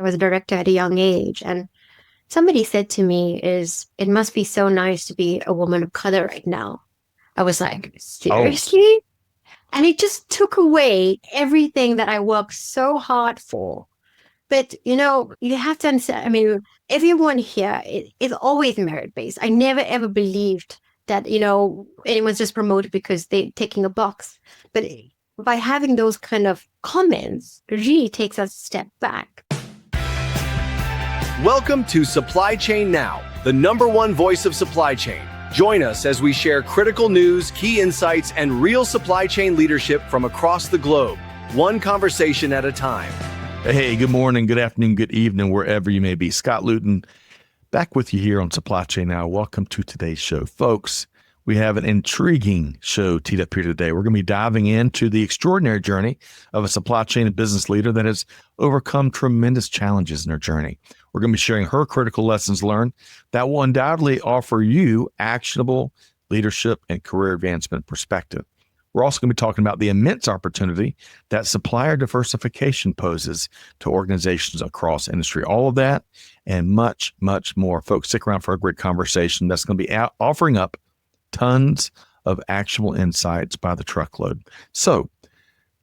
was a director at a young age. And somebody said to me it must be so nice to be a woman of color right now. I was like, Oh, seriously? And it just took away everything that I worked so hard for. But, you have to understand, I mean, everyone here is always merit-based. I never ever believed that, anyone's just promoted because they're ticking a box. But by having those kind of comments, it really takes us a step back. Welcome to Supply Chain Now, the #1 voice of supply chain. Join us as we share critical news, key insights, and real supply chain leadership from across the globe, one conversation at a time. hey, good morning, good afternoon, good evening, wherever you may be. Scott Luton, back with you here on Supply Chain Now. Welcome to today's show. Folks, we have an intriguing show teed up here today. We're going to be diving into the extraordinary journey of a supply chain and business leader that has overcome tremendous challenges in her journey. We're going to be sharing her critical lessons learned that will undoubtedly offer you actionable leadership and career advancement perspective. We're also going to be talking about the immense opportunity that supplier diversification poses to organizations across industry. All of that and much, much more. Folks, stick around for a great conversation that's going to be offering up tons of actionable insights by the truckload. So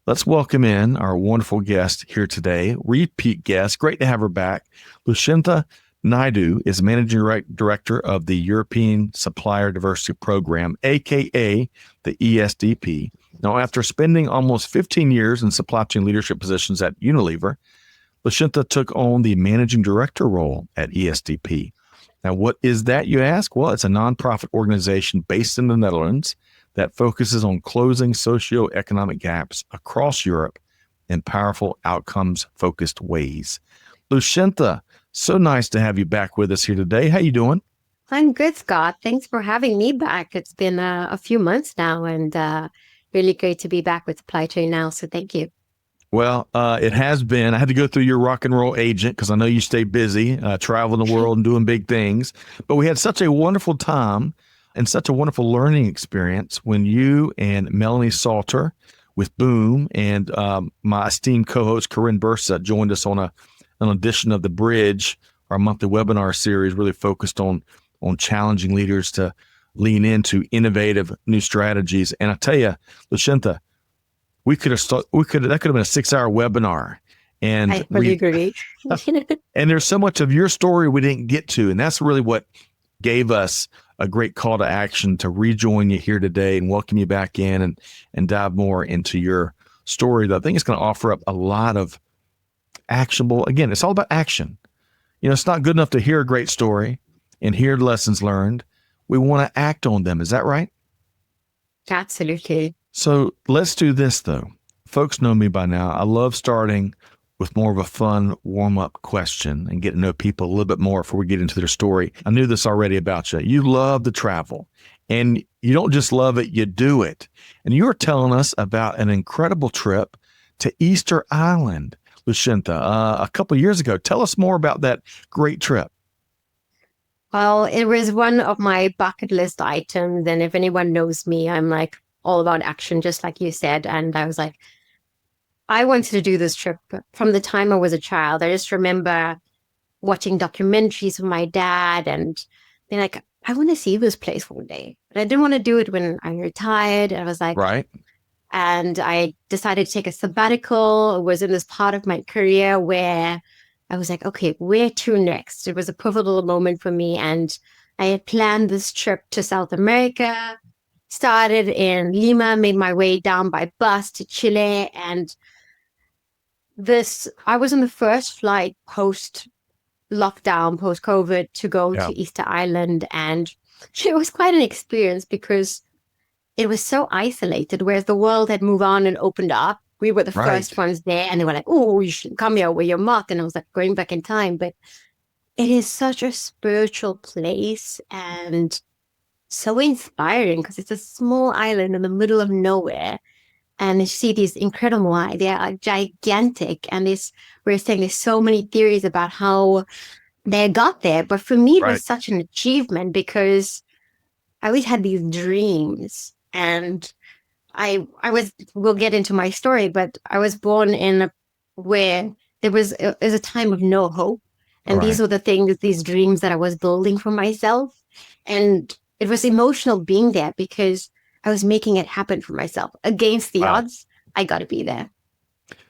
let's welcome in our wonderful guest here today, repeat guest. Great to have her back. Lushentha Naidoo is Managing Director of the European Supplier Diversity Program, aka the ESDP. Now, after spending almost 15 years in supply chain leadership positions at Unilever, Lushentha took on the Managing Director role at ESDP. Now, what is that, you ask? Well, it's a nonprofit organization based in the Netherlands that focuses on closing socioeconomic gaps across Europe in powerful outcomes-focused ways. Lushentha, so nice to have you back with us here today. How you doing? I'm good, Scott. Thanks for having me back. It's been a few months now, and really great to be back with Supply Chain Now. So thank you. Well, it has been. I had to go through your rock and roll agent because I know you stay busy traveling the world and doing big things. But we had such a wonderful time and such a wonderful learning experience when you and Melanie Salter with Boom and my esteemed co-host Corinne Bursa joined us on an edition of The Bridge, our monthly webinar series, really focused on challenging leaders to lean into innovative new strategies. And I tell you, Lushentha, that could have been a 6-hour webinar. And I fully agree. And there's so much of your story we didn't get to. And that's really what gave us a great call to action to rejoin you here today and welcome you back in and dive more into your story that I think is going to offer up a lot of actionable. Again, it's all about action. It's not good enough to hear a great story and hear lessons learned. We want to act on them. Is that right? Absolutely. So let's do this, though. Folks know me by now. I love starting with more of a fun warm-up question and getting to know people a little bit more before we get into their story. I knew this already about you. You love to travel, and you don't just love it, you do it. And you were telling us about an incredible trip to Easter Island, Lushentha, a couple of years ago. Tell us more about that great trip. Well, it was one of my bucket list items. And if anyone knows me, I'm like all about action, just like you said. And I was like, I wanted to do this trip from the time I was a child. I just remember watching documentaries with my dad and being like, I want to see this place one day. But I didn't want to do it when I retired. I was like, right. And I decided to take a sabbatical. It was in this part of my career where I was like, okay, where to next? It was a pivotal moment for me. And I had planned this trip to South America, started in Lima, made my way down by bus to Chile. And I was on the first flight post-lockdown, post-COVID to go to Easter Island. And it was quite an experience because it was so isolated, whereas the world had moved on and opened up. We were the first ones there, and they were like, oh, you should come here with your mark. And I was like, going back in time. But it is such a spiritual place and so inspiring because it's a small island in the middle of nowhere. And you see these incredible, they are gigantic. And we're saying there's so many theories about how they got there. But for me, it was such an achievement because I always had these dreams. And we'll get into my story, but I was born where it was a time of no hope. And these were the things, these dreams that I was building for myself. And it was emotional being there because I was making it happen for myself. Against the odds, I got to be there.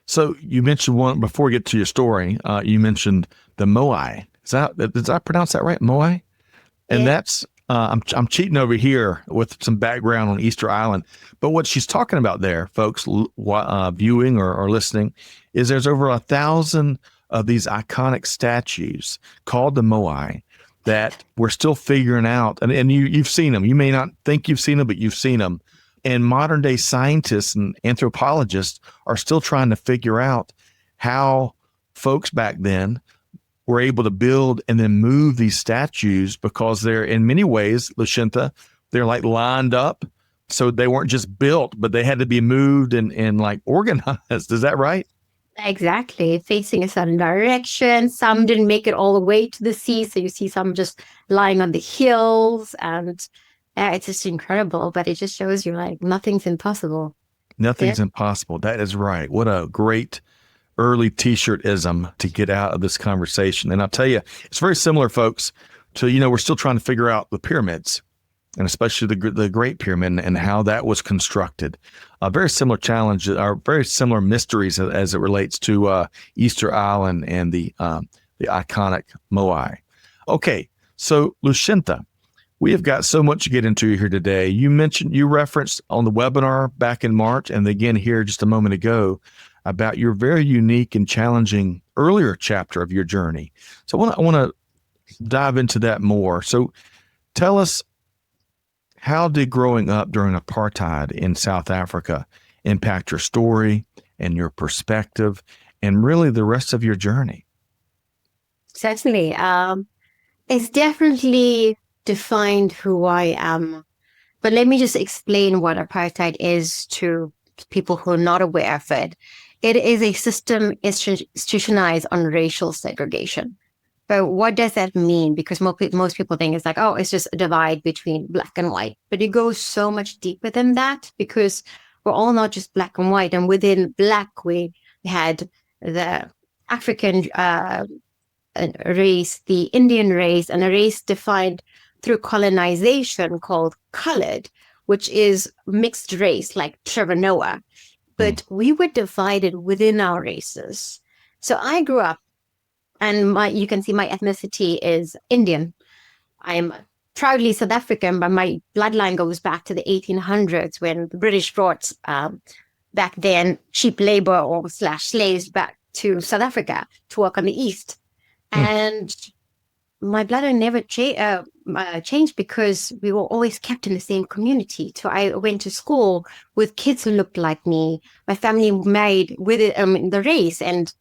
So you mentioned one, before we get to your story, you mentioned the moai. Did I pronounce that right? Moai? And that's, I'm cheating over here with some background on Easter Island. But what she's talking about there, folks, viewing or listening, is there's over 1,000 of these iconic statues called the moai that we're still figuring out. And you've seen them. You may not think you've seen them, but you've seen them. And modern day scientists and anthropologists are still trying to figure out how folks back then were able to build and then move these statues, because they're, in many ways, Lushentha, they're like lined up. So they weren't just built, but they had to be moved and like organized. Is that right? Exactly. Facing a certain direction. Some didn't make it all the way to the sea. So you see some just lying on the hills, and it's just incredible. But it just shows you like nothing's impossible. Nothing's impossible. That is right. What a great early t-shirt-ism to get out of this conversation. And I'll tell you, it's very similar, folks, to, we're still trying to figure out the pyramids, and especially the Great Pyramid and how that was constructed. Very similar challenges, or very similar mysteries as it relates to Easter Island and the iconic moai. Okay, so Lushentha, we have got so much to get into here today. You referenced on the webinar back in March, and again here just a moment ago, about your very unique and challenging earlier chapter of your journey. So I want to dive into that more. So tell us, how did growing up during apartheid in South Africa impact your story and your perspective and really the rest of your journey? Certainly. It's definitely defined who I am. But let me just explain what apartheid is to people who are not aware of it. It is a system institutionalized on racial segregation. But what does that mean? Because most people think it's like, oh, it's just a divide between black and white. But it goes so much deeper than that, because we're all not just black and white. And within black, we had the African race, the Indian race, and a race defined through colonization called colored, which is mixed race, like Trevor Noah. But we were divided within our races. So I grew up, and you can see my ethnicity is Indian. I'm proudly South African, but my bloodline goes back to the 1800s when the British brought back then cheap labor or slaves back to South Africa to work on the East. And my bloodline never changed because we were always kept in the same community. So I went to school with kids who looked like me. My family married with the race, and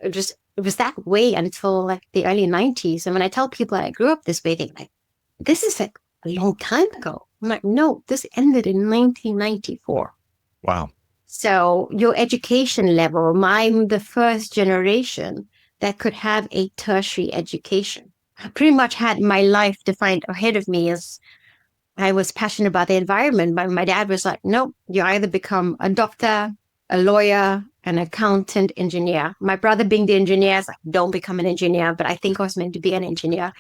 it was that way until like the early 90s. And when I tell people I grew up this way, they're like, this is like a long time ago. I'm like, no, this ended in 1994. Wow. So your education level, I'm the first generation that could have a tertiary education. I pretty much had my life defined ahead of me as I was passionate about the environment. But my dad was like, no, you either become a doctor, a lawyer, an accountant, engineer. My brother being the engineer is like, don't become an engineer, but I think I was meant to be an engineer.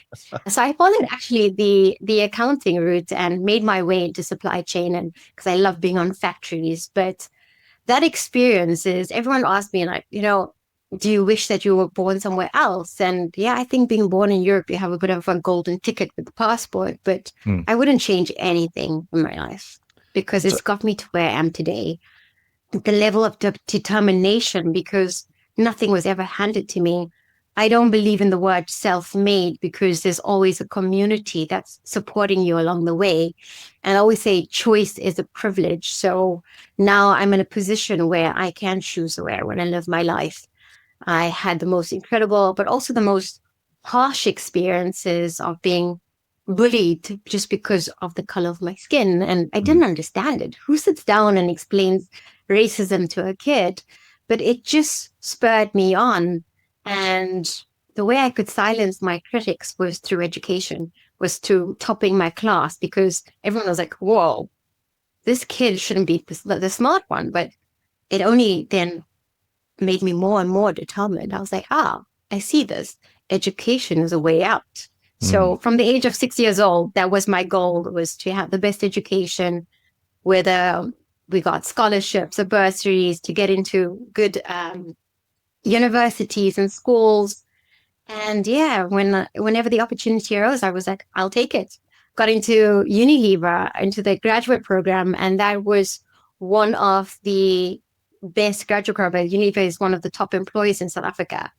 So I followed actually the accounting route and made my way into supply chain, and because I love being on factories. But that experience is, everyone asked me like, do you wish that you were born somewhere else? And yeah, I think being born in Europe, you have a bit of a golden ticket with the passport, but I wouldn't change anything in my life because it's got me to where I am today. The level of determination, because nothing was ever handed to me. I don't believe in the word self-made, because there's always a community that's supporting you along the way. And I always say choice is a privilege. So now I'm in a position where I can choose where I want to live my life. I had the most incredible, but also the most harsh experiences of being bullied just because of the color of my skin. And I didn't understand it. Who sits down and explains racism to a kid? But it just spurred me on. And the way I could silence my critics was through education, was to topping my class, because everyone was like, whoa, this kid shouldn't be the smart one. But it only then made me more and more determined. I was like, I see this. Education is a way out. So from the age of 6 years old, that was my goal, was to have the best education, whether we got scholarships or bursaries to get into good universities and schools. And yeah, whenever the opportunity arose, I was like, I'll take it. Got into Unilever, into the graduate program, and that was one of the best graduate programs. Unilever is one of the top employers in South Africa.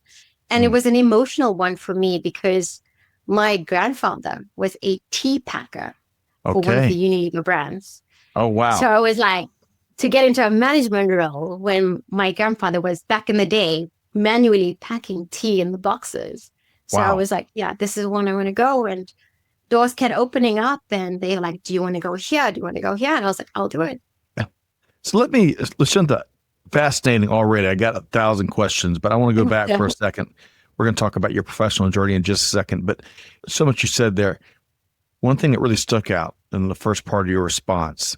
And it was an emotional one for me because my grandfather was a tea packer for one of the Unilever brands. Oh, wow. So I was like, to get into a management role when my grandfather was back in the day manually packing tea in the boxes. So I was like, yeah, this is one I want to go. And doors kept opening up and they were like, do you want to go here? Do you want to go here? And I was like, I'll do it. Yeah. So Lushentha, fascinating already. I got 1,000 questions, but I want to go back for a second. We're going to talk about your professional journey in just a second, but so much you said there. One thing that really stuck out in the first part of your response,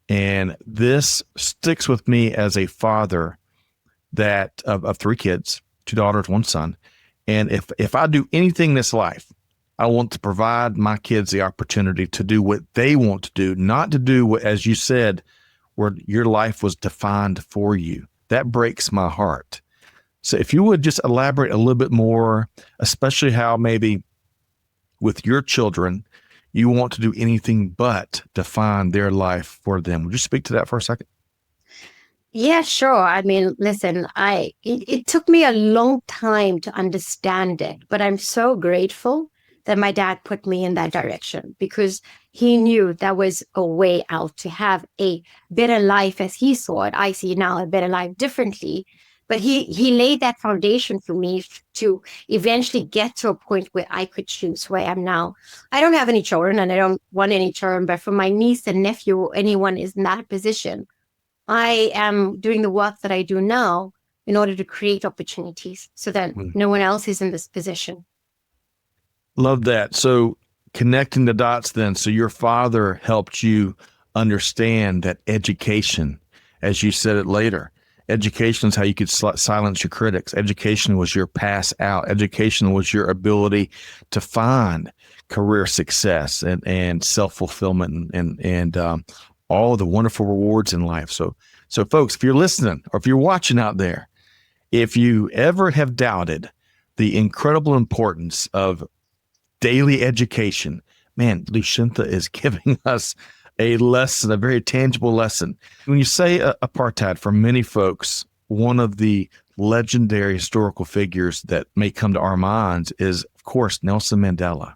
and this sticks with me as a father that of 3 kids, 2 daughters, 1 son. And if I do anything in this life, I want to provide my kids the opportunity to do what they want to do, not to do what, as you said, where your life was defined for you. That breaks my heart. So if you would just elaborate a little bit more, especially how maybe with your children, you want to do anything but define their life for them. Would you speak to that for a second? Yeah, sure. I mean, listen, it took me a long time to understand it, but I'm so grateful that my dad put me in that direction because he knew that was a way out to have a better life as he saw it. I see now a better life differently, but he laid that foundation for me to eventually get to a point where I could choose where I am now. I don't have any children and I don't want any children, but for my niece and nephew, anyone is in that position, I am doing the work that I do now in order to create opportunities so that no one else is in this position. Love that. So connecting the dots then. So your father helped you understand that education, as you said it later, education is how you could silence your critics. Education was your pass out. Education was your ability to find career success and self-fulfillment and all the wonderful rewards in life. So folks, if you're listening or if you're watching out there, if you ever have doubted the incredible importance of daily education, man, Lushentha is giving us a lesson, a very tangible lesson. When you say apartheid, for many folks, one of the legendary historical figures that may come to our minds is, of course, Nelson Mandela.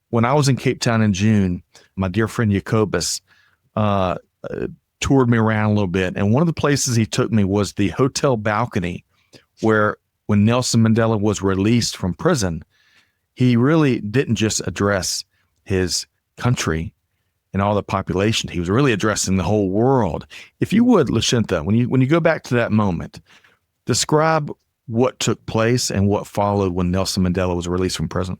When I was in Cape Town in June, my dear friend Jacobus toured me around a little bit. And one of the places he took me was the hotel balcony where when Nelson Mandela was released from prison, he really didn't just address his country and all the population. He was really addressing the whole world. If you would, Lushentha, when you go back to that moment, describe what took place and what followed when Nelson Mandela was released from prison.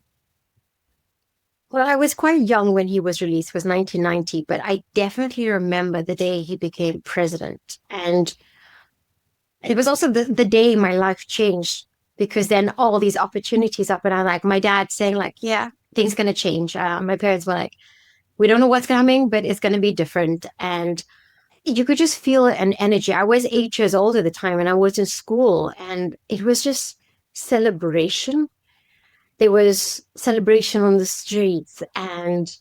Well, I was quite young when he was released. It was 1990, but I definitely remember the day he became president. And it was also the day my life changed because then all these opportunities up and I like my dad saying like, yeah, things going to change. My parents were like, we don't know what's coming, but it's going to be different. And you could just feel an energy. I was 8 years old at the time and I was in school and it was just celebration. There was celebration on the streets and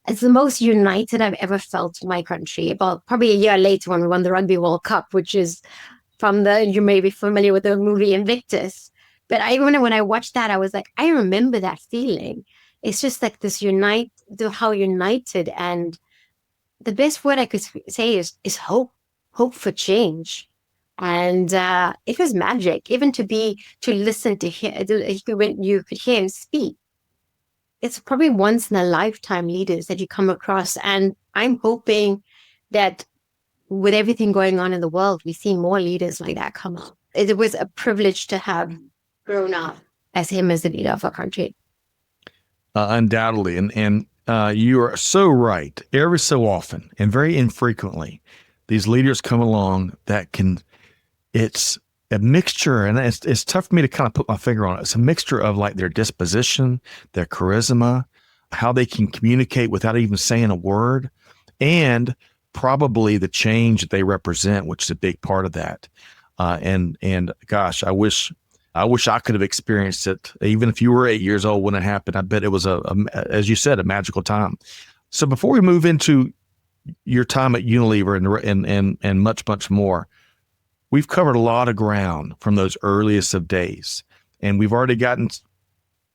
it's the most united I've ever felt in my country. About probably a year later when we won the Rugby World Cup, which is you may be familiar with the movie Invictus. But when I watched that, I was like, I remember that feeling. It's just like this how united. And the best word I could say is hope for change. And it was magic, even to listen to him, when you could hear him speak. It's probably once in a lifetime leaders that you come across. And I'm hoping that with everything going on in the world, we see more leaders like that come up. It was a privilege to have grown up as him as the leader of our country. Undoubtedly. And you are so right. Every so often and very infrequently, these leaders come along that it's a mixture, and it's tough for me to kind of put my finger on it. It's a mixture of like their disposition, their charisma, how they can communicate without even saying a word, and probably the change that they represent, which is a big part of that. And gosh, I wish I could have experienced it. Even if you were 8 years old when it happened, I bet it was as you said, a magical time. So before we move into your time at Unilever and much, much more, we've covered a lot of ground from those earliest of days, and we've already gotten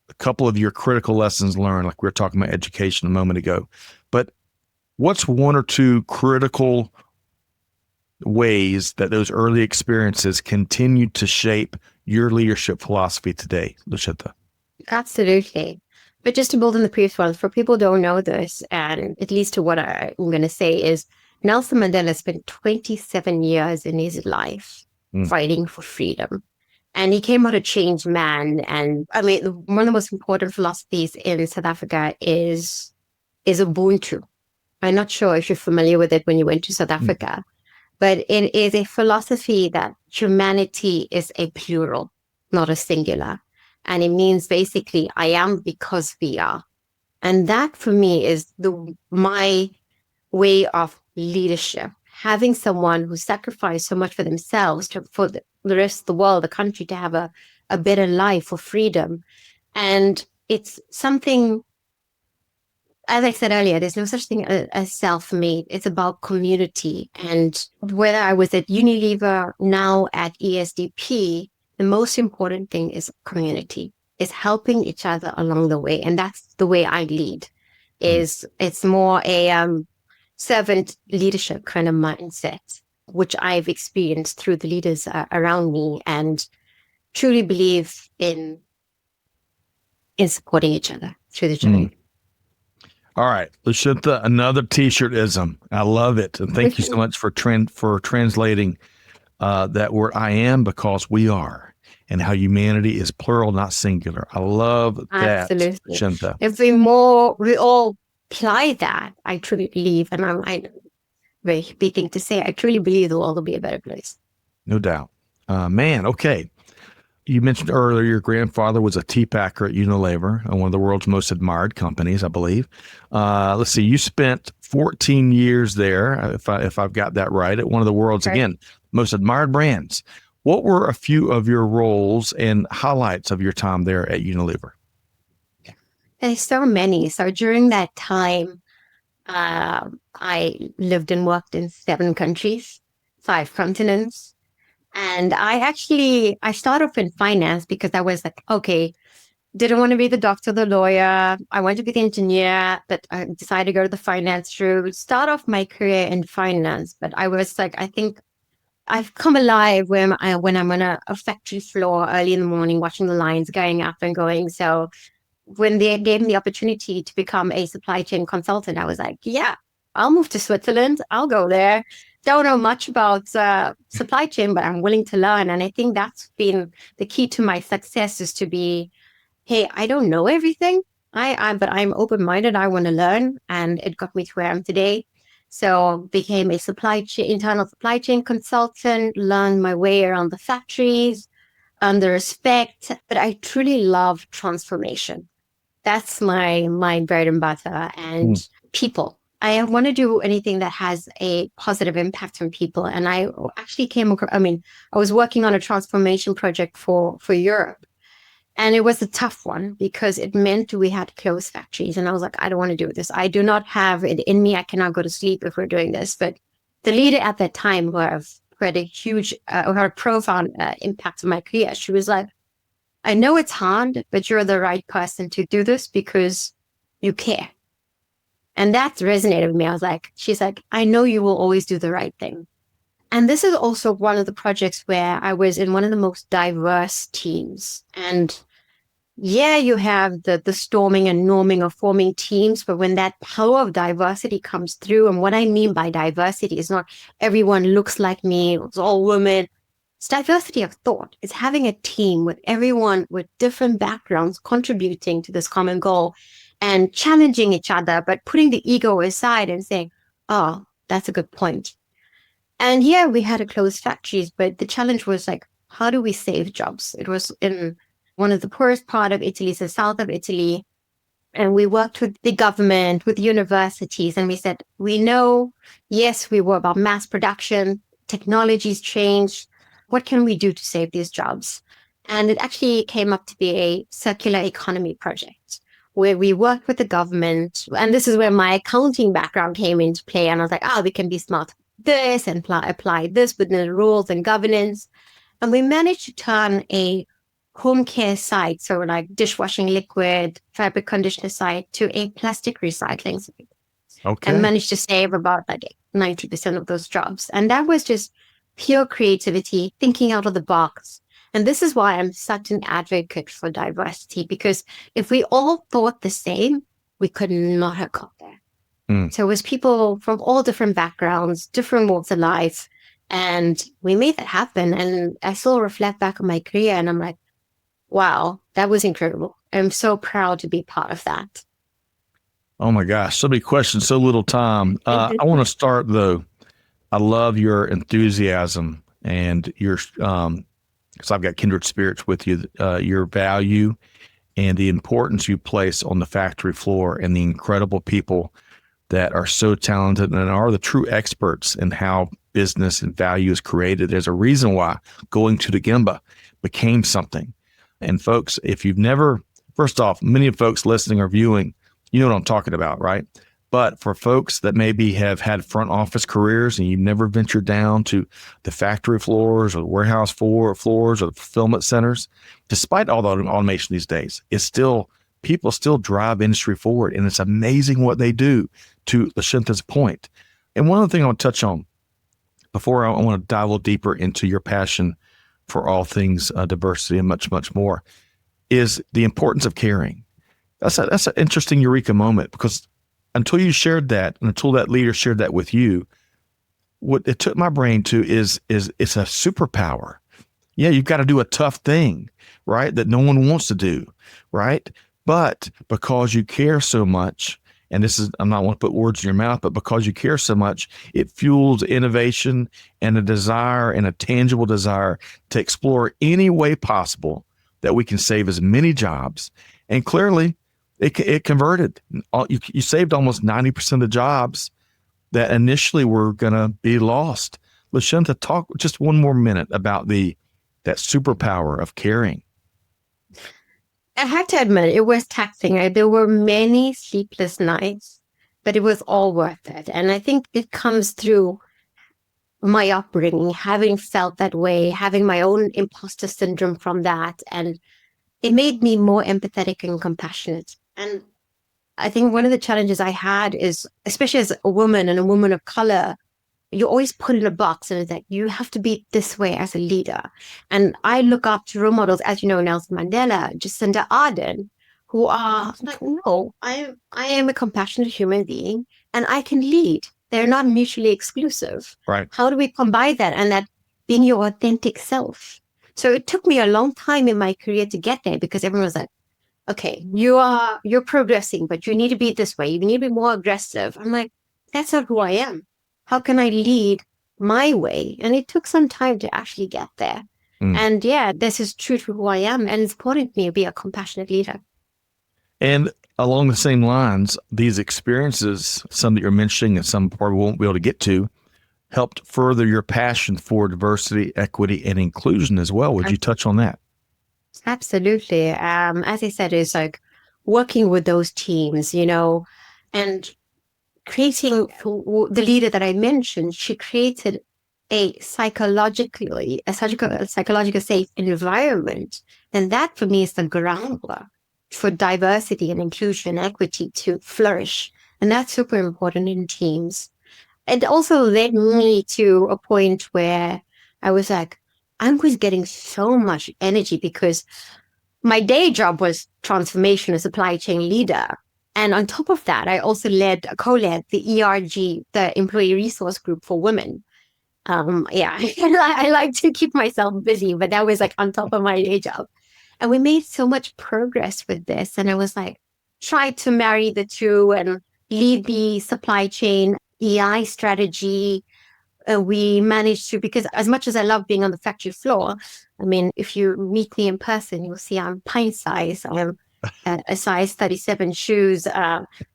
a couple of your critical lessons learned, like we were talking about education a moment ago. But what's one or two critical ways that those early experiences continue to shape your leadership philosophy today, Lushentha? Absolutely. But just to build on the previous one, for people who don't know this, and it leads to what I'm going to say, is Nelson Mandela spent 27 years in his life fighting for freedom. And he came out a changed man. And I mean, one of the most important philosophies in South Africa is Ubuntu. I'm not sure if you're familiar with it when you went to South Africa, but it is a philosophy that humanity is a plural, not a singular. And it means basically, I am because we are. And that for me is my way of leadership. Having someone who sacrificed so much for themselves for the rest of the world, the country, to have a better life for freedom. And it's something, as I said earlier, there's no such thing as self-made. It's about community. And whether I was at Unilever, now at ESDP, the most important thing is community, is helping each other along the way. And that's the way I lead. It's more a servant leadership kind of mindset, which I've experienced through the leaders around me, and truly believe in supporting each other through the journey. All right, Lushentha, another T-shirt-ism. I love it. And thank you so much for translating that word, I am because we are, and how humanity is plural, not singular. I love that, Lushentha. If we all apply that, I truly believe, and I very big thing to say, I truly believe the world will be a better place. No doubt. Man, okay. You mentioned earlier your grandfather was a tea packer at Unilever, one of the world's most admired companies, I believe. Let's see, you spent 14 years there, if I've got that right, at one of the world's, again, most admired brands. What were a few of your roles and highlights of your time there at Unilever? There's so many. So during that time, I lived and worked in 7 countries, 5 continents. And I started off in finance because I was like, okay, didn't want to be the doctor, the lawyer. I wanted to be the engineer, but I decided to go to the finance route, start off my career in finance. But I was like, I think I've come alive when I'm on a factory floor early in the morning, watching the lines going up and going. So when they gave me the opportunity to become a supply chain consultant, I was like, yeah, I'll move to Switzerland. I'll go there. Don't know much about supply chain, but I'm willing to learn. And I think that's been the key to my success, is to be, hey, I don't know everything, but I'm open-minded. I want to learn. And it got me to where I am today. So became a internal supply chain consultant, learned my way around the factories, the respect. But I truly love transformation. That's my bread and butter, and people. I want to do anything that has a positive impact on people. And I actually came across, I was working on a transformation project for Europe. And it was a tough one because it meant we had to close factories. And I was like, I don't want to do this. I do not have it in me. I cannot go to sleep if we're doing this. But the leader at that time, who had a huge, had a profound impact on my career, she was like, I know it's hard, but you're the right person to do this because you care. And that resonated with me. She's like, I know you will always do the right thing. And this is also one of the projects where I was in one of the most diverse teams. And yeah, you have the storming and norming of forming teams, but when that power of diversity comes through, and what I mean by diversity is not everyone looks like me, it's all women. It's diversity of thought. It's having a team with everyone with different backgrounds contributing to this common goal and challenging each other, but putting the ego aside and saying, oh, that's a good point. And yeah, we had to close factories, but the challenge was like, how do we save jobs? It was in one of the poorest part of Italy, so south of Italy. And we worked with the government, with universities, and we said, we know, yes, we were about mass production, technologies changed. What can we do to save these jobs? And it actually came up to be a circular economy project where we worked with the government. And this is where my accounting background came into play. And I was like, oh, we can be smart with this and apply this within the rules and governance. And we managed to turn a home care site, so like dishwashing liquid, fabric conditioner site, to a plastic recycling site. Okay. And managed to save about like 90% of those jobs. And that was just pure creativity, thinking out of the box. And this is why I'm such an advocate for diversity, because if we all thought the same, we could not have got there. So it was people from all different backgrounds, different walks of life, and we made that happen. And I still reflect back on my career and I'm like, wow, that was incredible. I'm so proud to be part of that. Oh my gosh, so many questions, so little time. I want to start though. I love your enthusiasm and your, because I've got kindred spirits with you, your value and the importance you place on the factory floor and the incredible people that are so talented and are the true experts in how business and value is created. There's a reason why Going to the Gemba became something. And folks, if you've never, first off, many of folks listening or viewing, you know what I'm talking about, right? But for folks that maybe have had front office careers and you've never ventured down to the factory floors or the warehouse floors or the fulfillment centers, despite all the automation these days, it's still, people still drive industry forward. And it's amazing what they do, to Lushentha's point. And one other thing I want to touch on before I want to dive a little deeper into your passion for all things diversity and much, much more, is the importance of caring. That's an interesting eureka moment, because until you shared that, and until that leader shared that with you, what it took my brain to is it's a superpower. Yeah, you've got to do a tough thing, right? That no one wants to do, right? But because you care so much, and this is, I'm not want to put words in your mouth, but because you care so much, it fuels innovation and a desire, and a tangible desire to explore any way possible that we can save as many jobs. And clearly, it converted. You saved almost 90% of the jobs that initially were going to be lost. Lushentha, talk just one more minute about that superpower of caring. I have to admit, it was taxing. There were many sleepless nights, but it was all worth it. And I think it comes through my upbringing, having felt that way, having my own imposter syndrome from that. And it made me more empathetic and compassionate. And I think one of the challenges I had is, especially as a woman and a woman of color, you're always put in a box, and it's like, you have to be this way as a leader. And I look up to role models, as you know, Nelson Mandela, Jacinda Ardern, who are like, no, I am a compassionate human being and I can lead. They're not mutually exclusive. Right. How do we combine that, and that being your authentic self? So it took me a long time in my career to get there, because everyone was like, okay, you're progressing, but you need to be this way. You need to be more aggressive. I'm like, that's not who I am. How can I lead my way? And it took some time to actually get there. And yeah, this is true to who I am. And it's important to me to be a compassionate leader. And along the same lines, these experiences, some that you're mentioning and some probably won't be able to get to, helped further your passion for diversity, equity, and inclusion as well. Would you touch on that? Absolutely. As I said, it's like working with those teams, and creating the leader that I mentioned. She created a psychologically safe environment. And that for me is the groundwork for diversity and inclusion and equity to flourish. And that's super important in teams. It also led me to a point where I was like, I was getting so much energy, because my day job was transformation as supply chain leader. And on top of that, I also co-led the ERG, the Employee Resource Group for Women. I like to keep myself busy, but that was like on top of my day job. And we made so much progress with this. And I was like, try to marry the two and lead the supply chain EI strategy, we managed to, because as much as I love being on the factory floor, I mean, if you meet me in person, you'll see I'm pint size. I'm a size 37 shoes,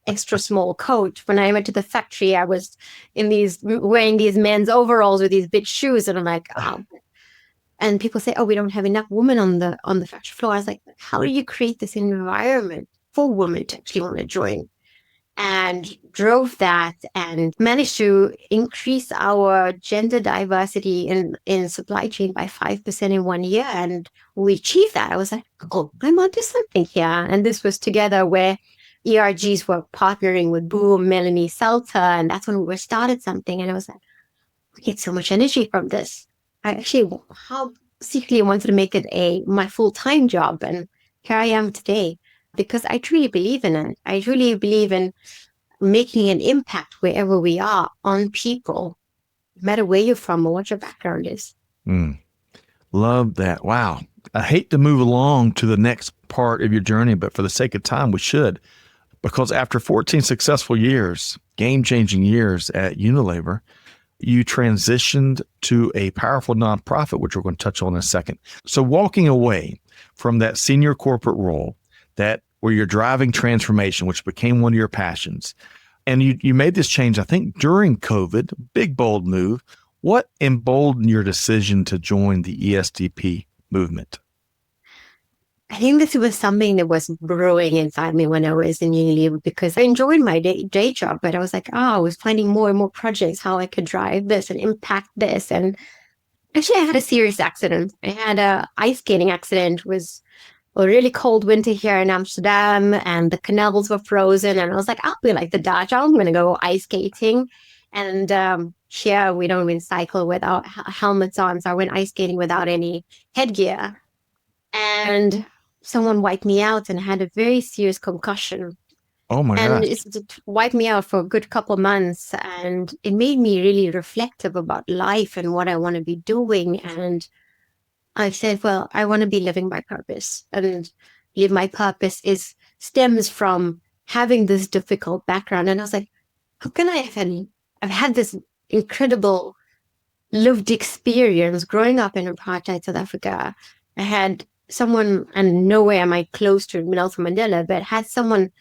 extra small coat. When I went to the factory, I was wearing these men's overalls with these big shoes. And I'm like, oh. And people say, oh, we don't have enough women on the factory floor. I was like, how do you create this environment for women to actually want to join? And drove that and managed to increase our gender diversity in supply chain by 5% in 1 year. And we achieved that. I was like, oh, I'm onto something here. And this was together where ERGs were partnering with Boom, Melanie Selter. And that's when we started something. And I was like, we get so much energy from this. I actually secretly wanted to make it my full-time job. And here I am today. Because I truly believe in it. I truly believe in making an impact wherever we are on people, no matter where you're from or what your background is. Love that. Wow. I hate to move along to the next part of your journey, but for the sake of time, we should. Because after 14 successful years, game-changing years at Unilever, you transitioned to a powerful nonprofit, which we're going to touch on in a second. So walking away from that senior corporate role, where you're driving transformation, which became one of your passions. And you made this change, I think, during COVID, big, bold move. What emboldened your decision to join the ESDP movement? I think this was something that was brewing inside me when I was in Unilever, because I enjoyed my day job, but I was like, I was finding more and more projects, how I could drive this and impact this. And actually, I had a serious accident. I had a ice skating accident. It was a really cold winter here in Amsterdam, and the canals were frozen. And I was like, I'll be like the Dutch. I'm going to go ice skating. And here we don't even cycle without helmets on. So I went ice skating without any headgear. And someone wiped me out and had a very serious concussion. Oh my God. And gosh. it wiped me out for a good couple of months. And it made me really reflective about life and what I want to be doing. And I said, well, I want to be living my purpose. And live my purpose stems from having this difficult background. And I was like, how can I've had this incredible lived experience growing up in apartheid South Africa. I had someone, and nowhere am I close to Nelson Mandela, but had someone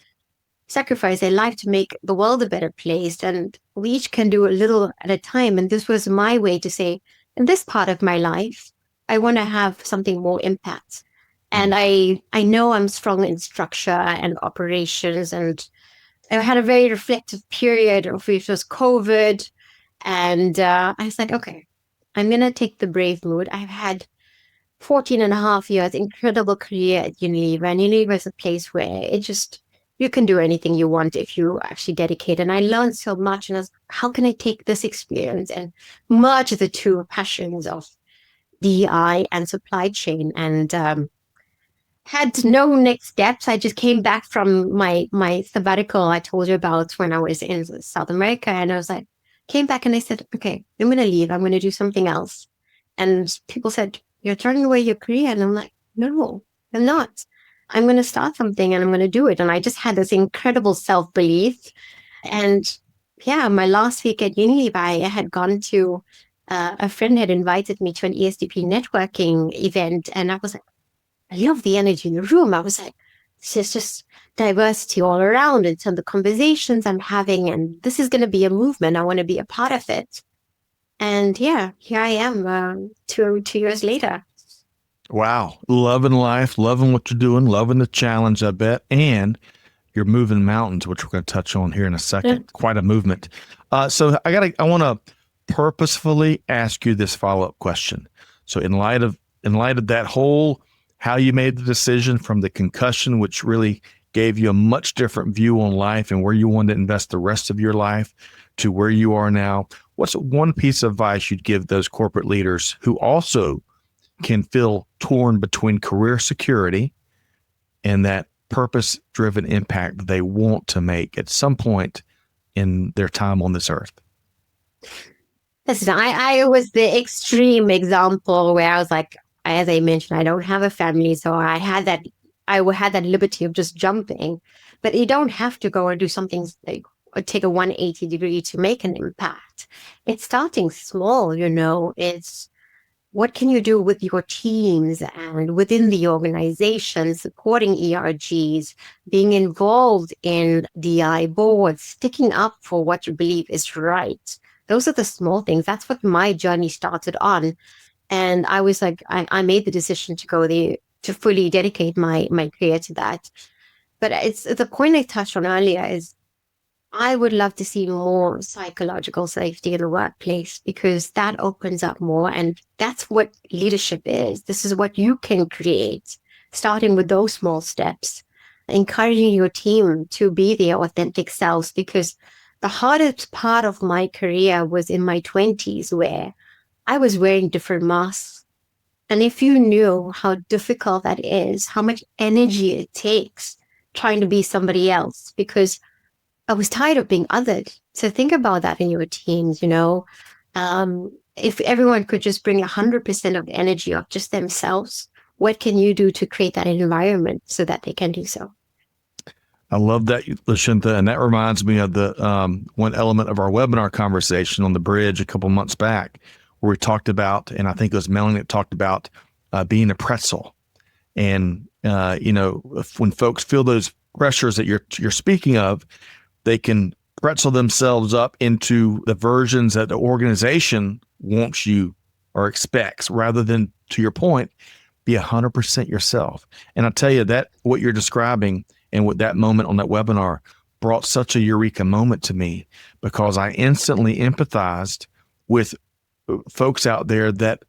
sacrifice their life to make the world a better place. And we each can do a little at a time. And this was my way to say, in this part of my life, I want to have something more impact. And I know I'm strong in structure and operations. And I had a very reflective period of which was COVID. And I was like, okay, I'm going to take the brave move. I've had 14 and a half years, incredible career at Unilever. And Unilever is a place where you can do anything you want if you actually dedicate. And I learned so much. And I was, how can I take this experience and merge the two passions of DI and supply chain? And had no next steps. I just came back from my sabbatical I told you about when I was in South America. And I was like, came back and I said, okay, I'm going to leave. I'm going to do something else. And people said, you're turning away your career. And I'm like, no, I'm not. I'm going to start something and I'm going to do it. And I just had this incredible self-belief. And yeah, my last week at Unilever, I had gone to, a friend had invited me to an ESDP networking event. And I was like, I love the energy in the room. I was like, this is just diversity all around. It's on the conversations I'm having. And this is going to be a movement. I want to be a part of it. And yeah, here I am 2 years later. Wow. Loving life, loving what you're doing, loving the challenge, I bet. And you're moving mountains, which we're going to touch on here in a second. Yeah. Quite a movement. So I want to purposefully ask you this follow-up question. So in light of that whole, how you made the decision from the concussion, which really gave you a much different view on life and where you wanted to invest the rest of your life, to where you are now, what's one piece of advice you'd give those corporate leaders who also can feel torn between career security and that purpose-driven impact that they want to make at some point in their time on this earth? Listen, I was the extreme example where I was like, as I mentioned, I don't have a family, so I had that liberty of just jumping. But you don't have to go and do something like take a 180 degree to make an impact. It's starting small, it's what can you do with your teams and within the organization, supporting ERGs, being involved in DI boards, sticking up for what you believe is right. Those are the small things. That's what my journey started on. And I was like, I made the decision to go there, to fully dedicate my career to that. But it's the point I touched on earlier is I would love to see more psychological safety in the workplace, because that opens up more. And that's what leadership is. This is what you can create, starting with those small steps, encouraging your team to be their authentic selves. Because the hardest part of my career was in my 20s, where I was wearing different masks. And if you knew how difficult that is, how much energy it takes trying to be somebody else, because I was tired of being othered. So think about that in your teams, if everyone could just bring 100% of the energy of just themselves, what can you do to create that environment so that they can do so? I love that, Lushentha. And that reminds me of the one element of our webinar conversation on the bridge a couple months back, where we talked about, and I think it was Melanie that talked about being a pretzel. And, when folks feel those pressures that you're speaking of, they can pretzel themselves up into the versions that the organization wants you or expects, rather than, to your point, be 100% yourself. And I'll tell you that what you're describing and what that moment on that webinar brought such a eureka moment to me, because I instantly empathized with folks out there that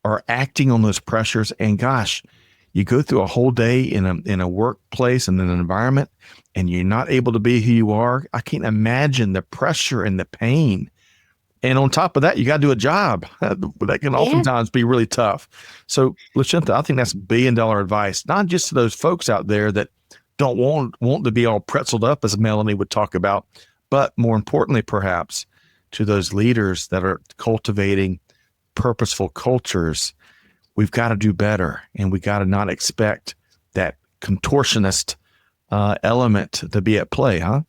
are acting on those pressures. And gosh, you go through a whole day in a workplace and in an environment, and you're not able to be who you are. I can't imagine the pressure and the pain. And on top of that, you got to do a job that can oftentimes be really tough. So, Lushentha, I think that's $1 billion advice, not just to those folks out there that don't want to be all pretzeled up, as Melanie would talk about, but more importantly, perhaps, to those leaders that are cultivating purposeful cultures. We've got to do better, and we got to not expect that contortionist element to be at play, huh?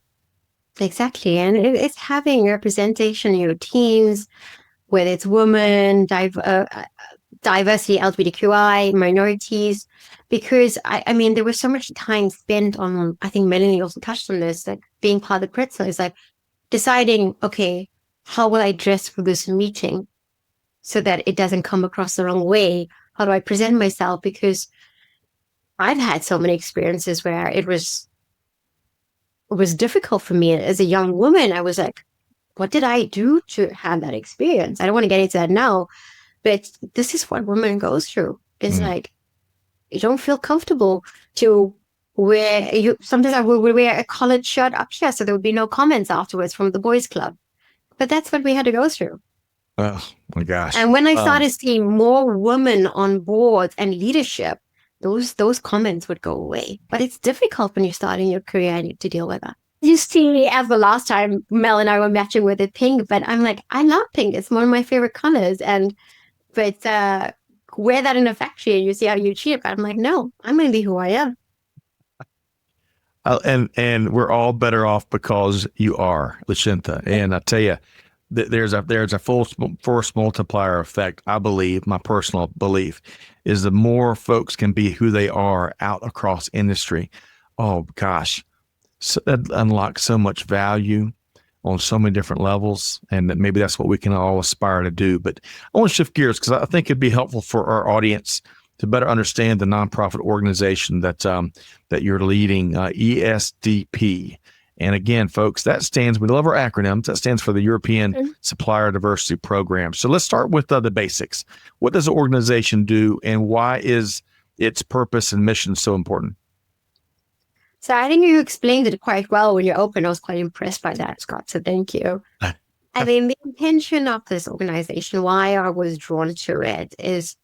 Exactly. And it's having representation in your teams, whether it's women, diversity, LGBTQI, minorities, because I mean, there was so much time spent on, I think Melanie also touched on this, like being part of the pretzel is like deciding, okay, how will I dress for this meeting so that it doesn't come across the wrong way? How do I present myself? Because I've had so many experiences where it was difficult for me as a young woman. I was like, what did I do to have that experience? I don't want to get into that now, but this is what women go through. It's like, you don't feel comfortable to wear, sometimes I would wear a collared shirt up here, so there would be no comments afterwards from the boys' club. But that's what we had to go through. Oh my gosh. And when I started seeing more women on boards and leadership, those comments would go away. But it's difficult when you're starting your career to deal with that. You see, as the last time Mel and I were matching with it pink, but I'm like, I love pink. It's one of my favorite colors. But wear that in a factory and you see how you treat it. But I'm like, no, I'm going to be who I am. And we're all better off because you are, Lushentha. And I tell you, there's a full force multiplier effect. I believe, my personal belief, is the more folks can be who they are out across industry. Oh gosh, so that unlocks so much value on so many different levels, and that maybe that's what we can all aspire to do. But I want to shift gears because I think it'd be helpful for our audience to better understand the nonprofit organization that you're leading, ESDP. And again, folks, that stands, we love our acronyms, that stands for the European Supplier Diversity Program. So let's start with the basics. What does the organization do, and why is its purpose and mission so important? So I think you explained it quite well when you opened. I was quite impressed by that, Scott. So thank you. I mean, the intention of this organization, why I was drawn to it, is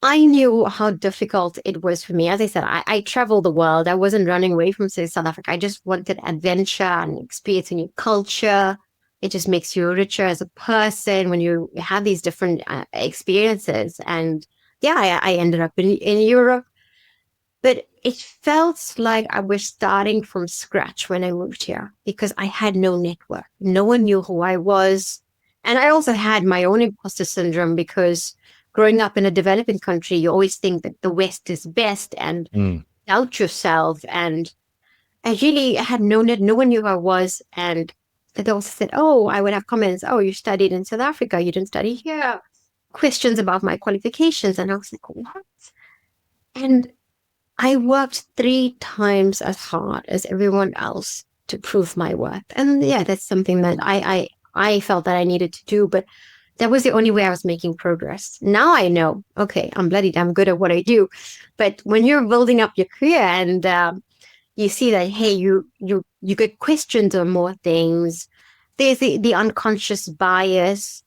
I knew how difficult it was for me. As I said, I traveled the world. I wasn't running away from South Africa. I just wanted adventure and experience a new culture. It just makes you richer as a person when you have these different experiences. And yeah, I ended up in Europe. But it felt like I was starting from scratch when I moved here because I had no network. No one knew who I was. And I also had my own imposter syndrome because growing up in a developing country, you always think that the West is best and doubt yourself. And I really had no net. No one knew who I was. And they also said, oh, I would have comments. Oh, you studied in South Africa. You didn't study here. Questions about my qualifications. And I was like, what? And I worked 3 times as hard as everyone else to prove my worth. And yeah, that's something that I felt that I needed to do, but that was the only way I was making progress. Now I know, okay, I'm bloody damn good at what I do. But when you're building up your career and you see that, hey, you get questioned on more things, there's the unconscious bias.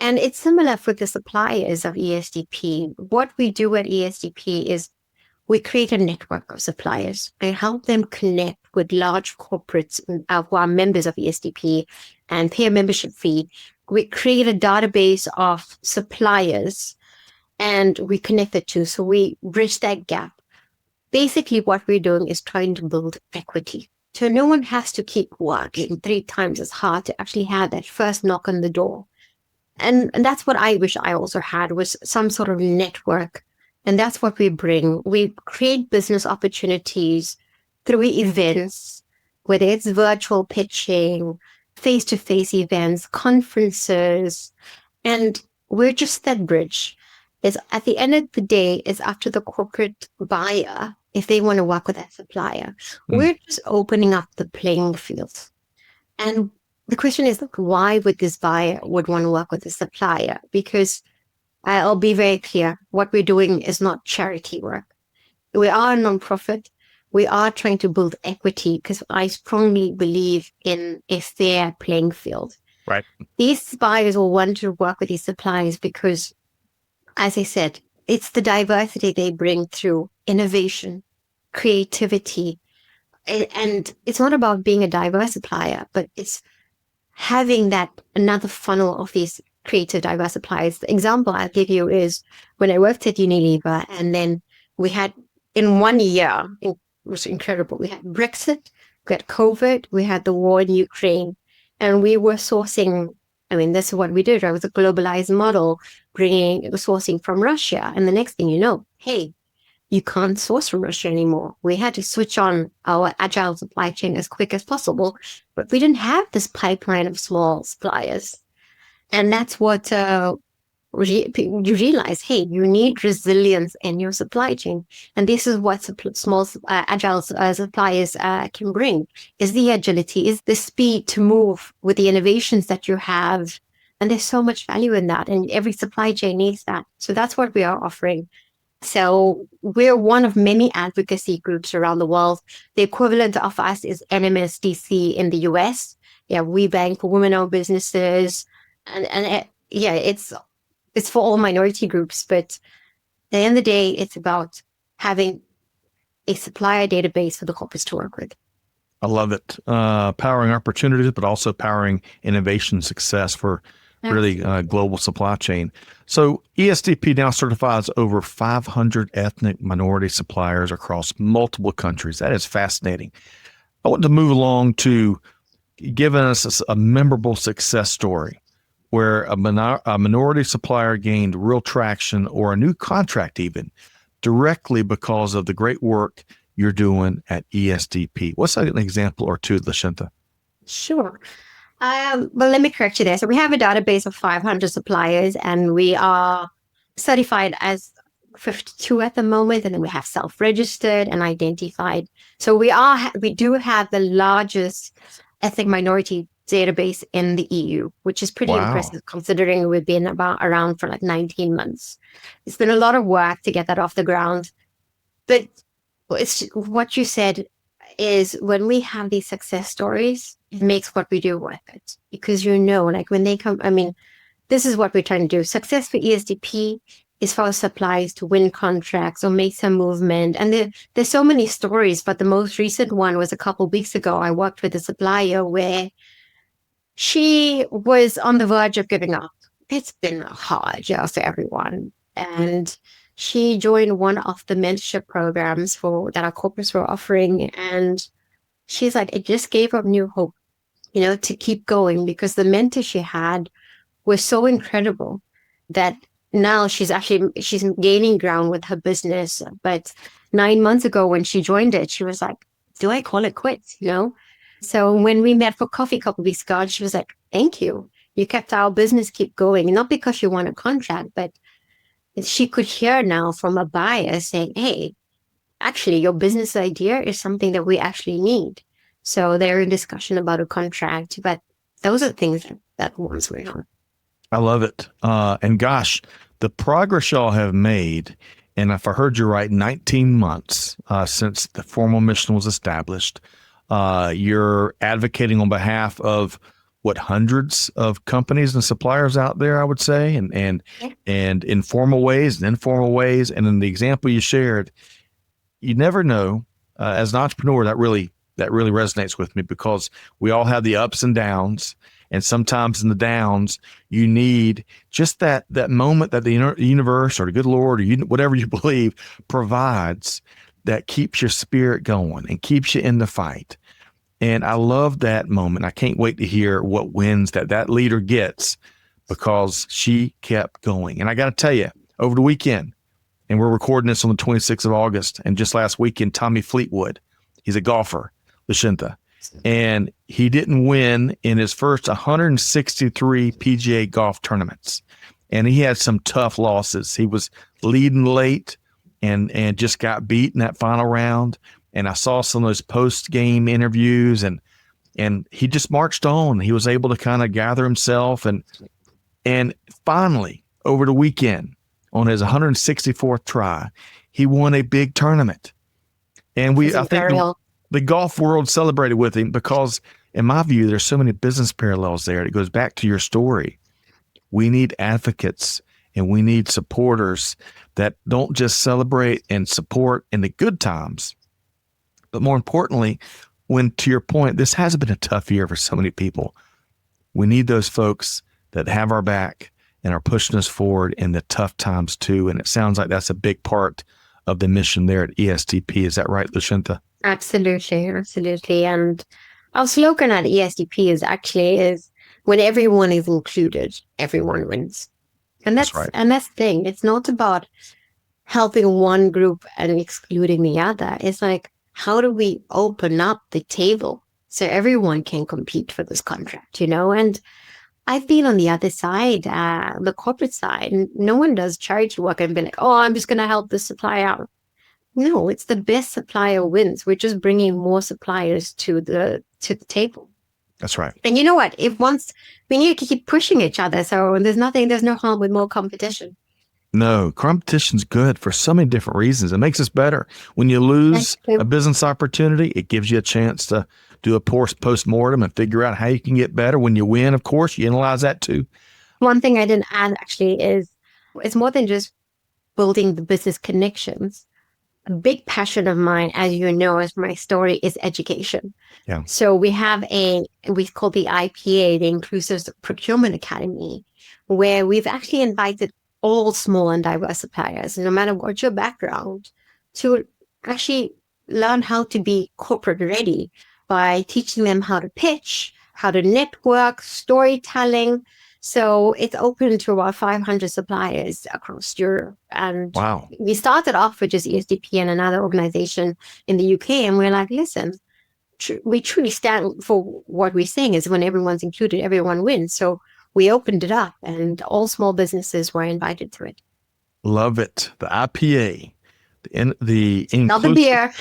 And it's similar for the suppliers of ESDP. What we do at ESDP is we create a network of suppliers and help them connect with large corporates who are members of ESDP and pay a membership fee. We create a database of suppliers and we connect the two. So we bridge that gap. Basically, what we're doing is trying to build equity. So no one has to keep working 3 times as hard to actually have that first knock on the door. And that's what I wish I also had, was some sort of network. And that's what we bring. We create business opportunities through events, whether it's virtual pitching, face-to-face events, conferences, and we're just that bridge. It's at the end of the day, it's up to the corporate buyer if they want to work with that supplier. We're just opening up the playing field. And the question is, look, why would this buyer would want to work with a supplier? Because I'll be very clear. What we're doing is not charity work. We are a nonprofit. We are trying to build equity because I strongly believe in a fair playing field. Right. These buyers will want to work with these suppliers because, as I said, it's the diversity they bring through innovation, creativity. And it's not about being a diverse supplier, but it's having that another funnel of these creative diverse suppliers. The example I'll give you is when I worked at Unilever, and then we had in 1 year, it was incredible. We had Brexit, we had COVID, we had the war in Ukraine, and we were sourcing. I mean, this is what we did. It was a globalized model, sourcing from Russia. And the next thing you know, hey, you can't source from Russia anymore. We had to switch on our agile supply chain as quick as possible, but we didn't have this pipeline of small suppliers. And that's what you realize, hey, you need resilience in your supply chain. And this is what small agile suppliers can bring, is the agility, is the speed to move with the innovations that you have. And there's so much value in that. And every supply chain needs that. So that's what we are offering. So we're one of many advocacy groups around the world. The equivalent of us is NMSDC in the US. Yeah, We Bank for women-owned businesses. And it's for all minority groups. But at the end of the day, it's about having a supplier database for the corporates to work with. I love it. Powering opportunities, but also powering innovation success for really global supply chain. So ESDP now certifies over 500 ethnic minority suppliers across multiple countries. That is fascinating. I want to move along to giving us a memorable success story where a minority supplier gained real traction or a new contract even directly because of the great work you're doing at ESDP. What's an example or two, Lushentha? Sure. Well, let me correct you there. So we have a database of 500 suppliers, and we are certified as 52 at the moment, and then we have self-registered and identified. So we do have the largest ethnic minority database in the EU, which is pretty impressive considering we've been around for like 19 months. It's been a lot of work to get that off the ground. But it's what you said is when we have these success stories, it makes what we do worth it. Because like when they come, I mean, this is what we're trying to do. Success for ESDP is for our suppliers to win contracts or make some movement. And there's so many stories, but the most recent one was a couple of weeks ago. I worked with a supplier where she was on the verge of giving up. It's been hard, for everyone. And she joined one of the mentorship programs that our corporates were offering. And she's like, it just gave her new hope, to keep going, because the mentor she had was so incredible that now she's gaining ground with her business. But 9 months ago when she joined it, she was like, do I call it quits? So when we met for coffee a couple of weeks ago, she was like, thank you. You kept our business keep going, not because you won a contract, but she could hear now from a buyer saying, hey, actually, your business idea is something that we actually need. So they're in discussion about a contract, but those are things that one's way on. I love it. And gosh, the progress y'all have made, and if I heard you right, 19 months since the formal mission was established. You're advocating on behalf of hundreds of companies and suppliers out there, I would say, and in formal ways and informal ways. And in the example you shared, you never know. As an entrepreneur, that really resonates with me, because we all have the ups and downs. And sometimes in the downs, you need just that moment that the universe or the good Lord or whatever you believe provides, that keeps your spirit going and keeps you in the fight. And I love that moment. I can't wait to hear what wins that leader gets, because she kept going. And I got to tell you, over the weekend, and we're recording this on the 26th of August, and just last weekend, Tommy Fleetwood, he's a golfer, Lushentha, and he didn't win in his first 163 PGA golf tournaments. And he had some tough losses. He was leading late and just got beat in that final round. And I saw some of those post-game interviews, and he just marched on. He was able to kind of gather himself. And finally, over the weekend, on his 164th try, he won a big tournament. And I think the golf world celebrated with him, because in my view, there's so many business parallels there. It goes back to your story. We need advocates and we need supporters that don't just celebrate and support in the good times, but more importantly, when, to your point, this has been a tough year for so many people. We need those folks that have our back and are pushing us forward in the tough times too. And it sounds like that's a big part of the mission there at ESDP. Is that right, Lushentha? Absolutely. And our slogan at ESDP is when everyone is included, everyone wins. And that's right. And that's the thing. It's not about helping one group and excluding the other. It's like, how do we open up the table so everyone can compete for this contract, And I've been on the other side, the corporate side, and no one does charity work and be like, oh, I'm just going to help the supplier out. No, it's the best supplier wins. We're just bringing more suppliers to the table. That's right. And you know what? We need to keep pushing each other. So there's no harm with more competition. No, competition's good for so many different reasons. It makes us better. When you lose a business opportunity, it gives you a chance to do a post-mortem and figure out how you can get better. When you win, of course, you analyze that too. One thing I didn't add actually is it's more than just building the business connections. A big passion of mine, as you know, as my story, is education. Yeah. So we have we call the IPA, the Inclusive Procurement Academy, where we've actually invited all small and diverse suppliers, no matter what your background, to actually learn how to be corporate ready by teaching them how to pitch, how to network, storytelling. So it's open to about 500 suppliers across Europe. And wow. We started off with just ESDP and another organization in the UK. And we're like, listen, we truly stand for what we're saying is when everyone's included, everyone wins. So we opened it up and all small businesses were invited to it. Love it. The IPA. Not the beer.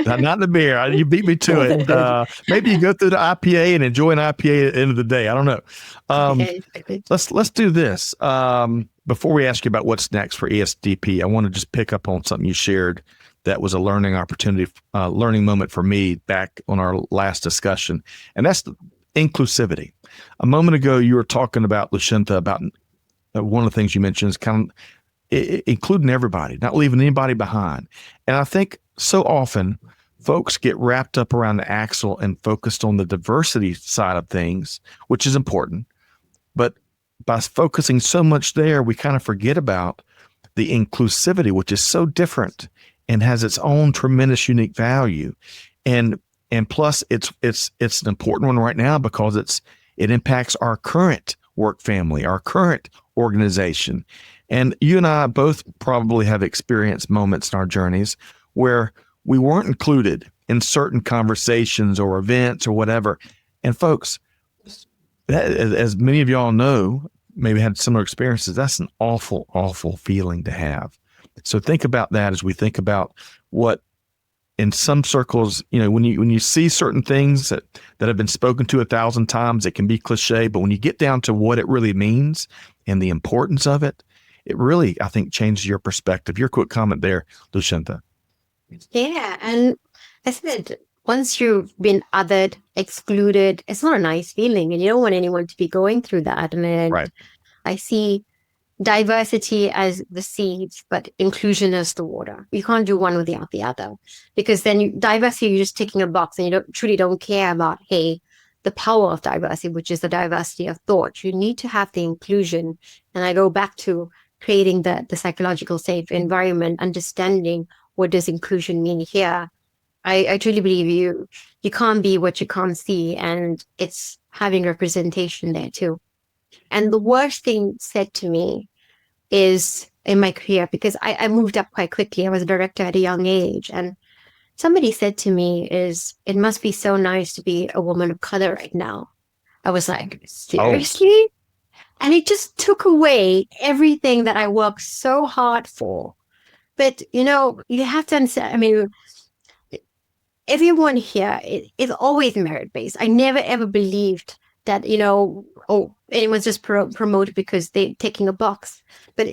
Not the beer. You beat me to it. Maybe you go through the IPA and enjoy an IPA at the end of the day. I don't know. Let's do this. Before we ask you about what's next for ESDP, I want to just pick up on something you shared that was a learning opportunity, learning moment for me back on our last discussion, and that's the inclusivity. A moment ago, you were talking about, Lushentha, about one of the things you mentioned is kind of including everybody, not leaving anybody behind. And I think so often folks get wrapped up around the axle and focused on the diversity side of things, which is important. But by focusing so much there, we kind of forget about the inclusivity, which is so different and has its own tremendous unique value. And plus it's an important one right now because it impacts our current work family, our current organization. And you and I both probably have experienced moments in our journeys where we weren't included in certain conversations or events or whatever. And folks, that, as many of y'all know, maybe had similar experiences, that's an awful, awful feeling to have. So think about that as we think about what in some circles, when you see certain things that have been spoken to 1,000 times, it can be cliche, but when you get down to what it really means and the importance of it, it really, I think, changes your perspective. Your quick comment there, Lushentha. Yeah. And I said, once you've been othered, excluded, it's not a nice feeling, and you don't want anyone to be going through that. And then Right. I see diversity as the seeds, but inclusion as the water. You can't do one without the other, because then diversity, you're just ticking a box and you truly don't care about, hey, the power of diversity, which is the diversity of thought. You need to have the inclusion. And I go back to creating the psychological safe environment, understanding what does inclusion mean here. I truly believe you can't be what you can't see, and it's having representation there too. And the worst thing said to me is in my career, because I moved up quite quickly. I was a director at a young age, and somebody said to me it must be so nice to be a woman of color right now. I was like, seriously? And it just took away everything that I worked so hard for. But, you have to understand, I mean, everyone here is always merit-based. I never, ever believed that, anyone's just promoted because they're ticking a box. But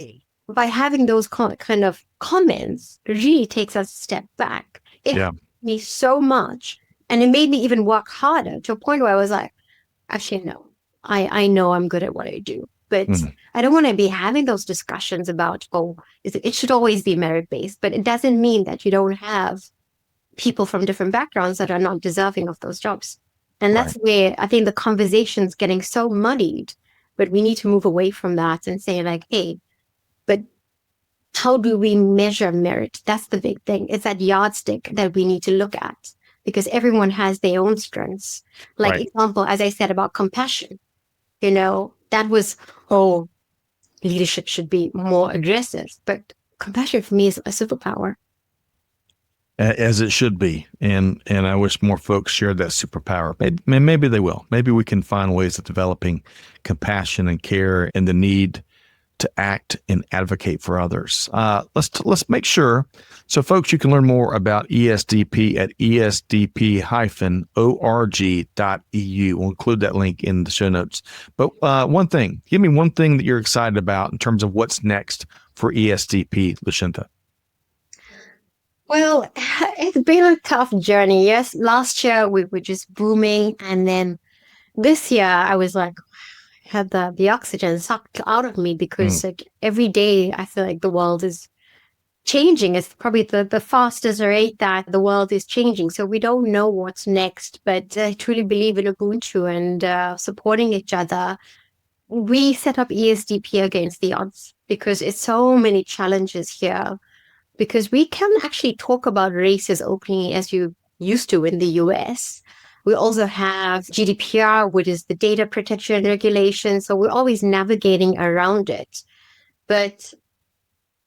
by having those kind of comments, it really takes us a step back. It helped me so much. And it made me even work harder to a point where I was like, actually, no, I know I'm good at what I do. But I don't want to be having those discussions about, it should always be merit-based. But it doesn't mean that you don't have people from different backgrounds that are not deserving of those jobs. And that's where I think the conversation's getting so muddied, but we need to move away from that and say like, hey, but how do we measure merit? That's the big thing. It's that yardstick that we need to look at, because everyone has their own strengths. Like example, as I said about compassion, that was, leadership should be more aggressive, but compassion for me is a superpower. As it should be. And I wish more folks shared that superpower. Maybe they will. Maybe we can find ways of developing compassion and care and the need to act and advocate for others. Let's make sure. So folks, you can learn more about ESDP at esdp-org.eu. We'll include that link in the show notes. But give me one thing that you're excited about in terms of what's next for ESDP, Lushentha. Well, it's been a tough journey. Yes, last year we were just booming. And then this year I was like, had the oxygen sucked out of me, because like every day I feel like the world is changing. It's probably the fastest rate that the world is changing. So we don't know what's next, but I truly believe in Ubuntu and supporting each other. We set up ESDP against the odds, because it's so many challenges here. Because we can actually talk about race as openly as you used to in the US. We also have GDPR, which is the data protection regulation. So we're always navigating around it. But